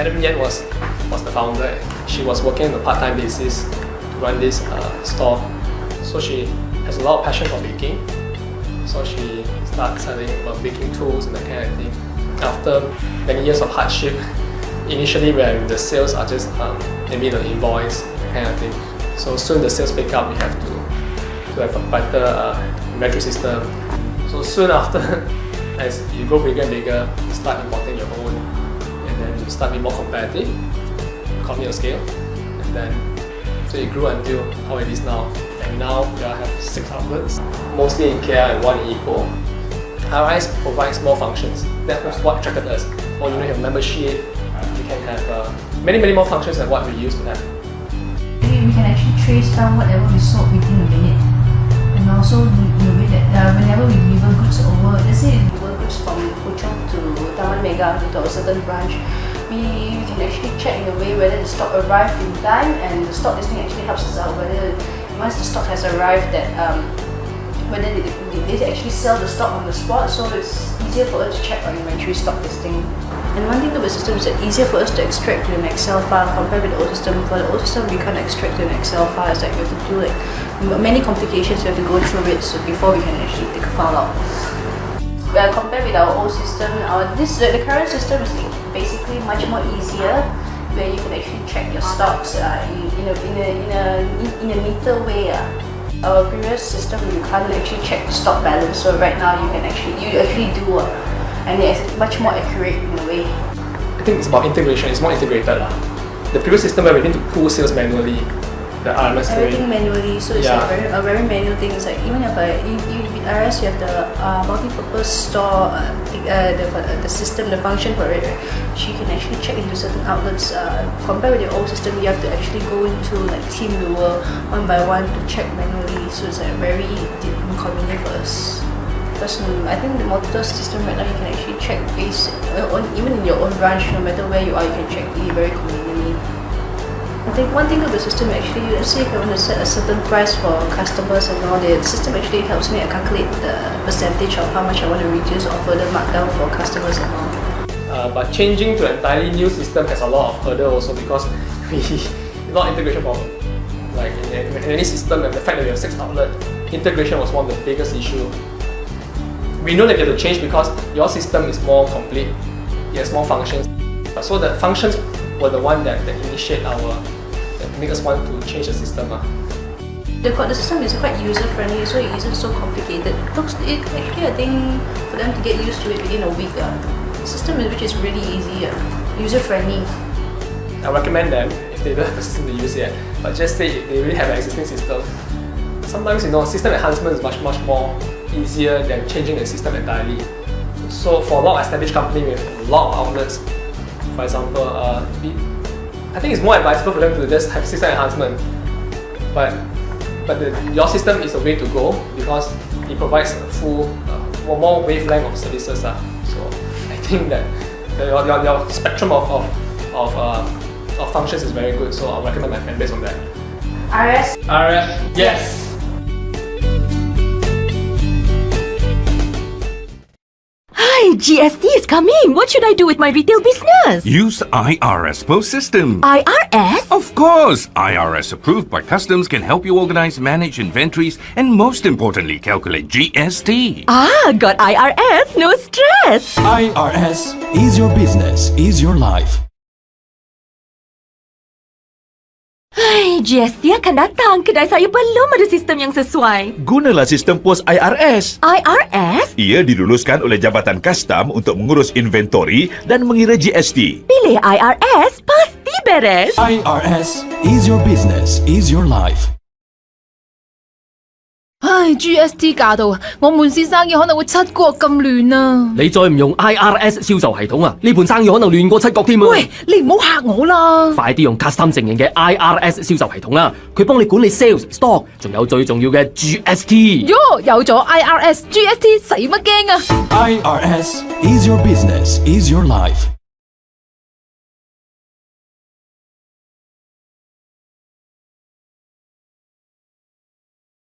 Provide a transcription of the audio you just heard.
Madam Yan was the founder. She was working on a part-time basis to run this store. So she has a lot of passion for baking. So she started selling baking tools and that kind of thing. After many years of hardship, initially when the sales are just maybe the invoice, that kind of thing. So soon the sales pick up, we have to have a better inventory system. So soon after, as you go bigger and bigger, you start importing your own, and then you start being more competitive, economy of scale, and then so it grew until how it is now. And now we have 6 outlets, mostly in KL and 1 in Ipoh. IRS provides more functions. That was what attracted us. Oh, you have membership, you can have many more functions than what we used to have. We can actually trace down whatever we sold within a minute. And also in a way that whenever we deliver goods over, let's say we deliver goods from Puchong to Taman Mega to a certain branch, we can actually check in a way whether the stock arrived in time, and the stock listing actually helps us out whether once the stock has arrived that whether they actually sell the stock on the spot, so it's easier for us to check our inventory stock listing. And one thing about the system is that it's easier for us to extract to an Excel file compared with the old system. For the old system, we can't extract to an Excel file. It's like we have to do like many complications. We have to go through it so before we can actually take a file out. Compared with our old system, the current system is basically much more easier, where you can actually check your stocks in a neater way. Our previous system, you can't actually check the stock balance. So right now, you actually do. And it's much more accurate in a way. I think it's about integration, it's more integrated. The previous system where we need to pull sales manually, the RMS everything manually, so it's like a very manual thing. It's like even if with IRS you have the multi-purpose store, the system, the function for it, right? She can actually check into certain outlets. Compared with the old system, you have to actually go into like team viewer one by one to check manually. So it's like very inconvenient for us. Because I think the multi-store system right now, you can actually check based on even in your own branch, no matter where you are, you can check really very conveniently. I think one thing of the system actually, let's say if I want to set a certain price for customers and all, the system actually helps me calculate the percentage of how much I want to reduce or further mark down for customers and all. But changing to an entirely new system has a lot of hurdle also, because not integration problem. Like in any system, and the fact that we have 6 outlets, integration was one of the biggest issues. We know that we have to change because your system is more complete, it has more functions. So the functions were the one that initiate that make us want to change the system. The system is quite user-friendly, so it isn't so complicated. Actually, I think for them to get used to it within a week, the system which is really easy, user-friendly. I recommend them if they don't have a system to use yet, but just say if they really have an existing system. Sometimes system enhancement is much more easier than changing the system entirely. So for a lot of established companies with a lot of outlets, for example, I think it's more advisable for them to just have system enhancement. But your system is the way to go because it provides a full, more wavelength of services. So I think that your spectrum of functions is very good. So I'll recommend my friend based on that. IRS? Yes! GST is coming. What should I do with my retail business? Use IRS POS System. IRS? Of course! IRS approved by Customs can help you organize, manage inventories, and most importantly, calculate GST. Got IRS, no stress. IRS is your business, is your life. GST akan datang. Kedai saya belum ada sistem yang sesuai. Gunalah sistem POS IRS. IRS? Ia diluluskan oleh Jabatan Kastam untuk mengurus inventory dan mengira GST. Pilih IRS, pasti beres. IRS is your business, is your life. GST 架到我門市生意可能會七國咁亂啊！你再唔用 IRS 銷售系統啊，呢盤生意可能亂過七國添啊！喂，你唔好嚇我啦！快啲用 Custom 承認嘅 IRS 銷售系統啦，佢幫你管理 sales、stock， 仲有最重要嘅 GST。有咗 IRS GST 使乜驚啊？ IRS is your business, is your life.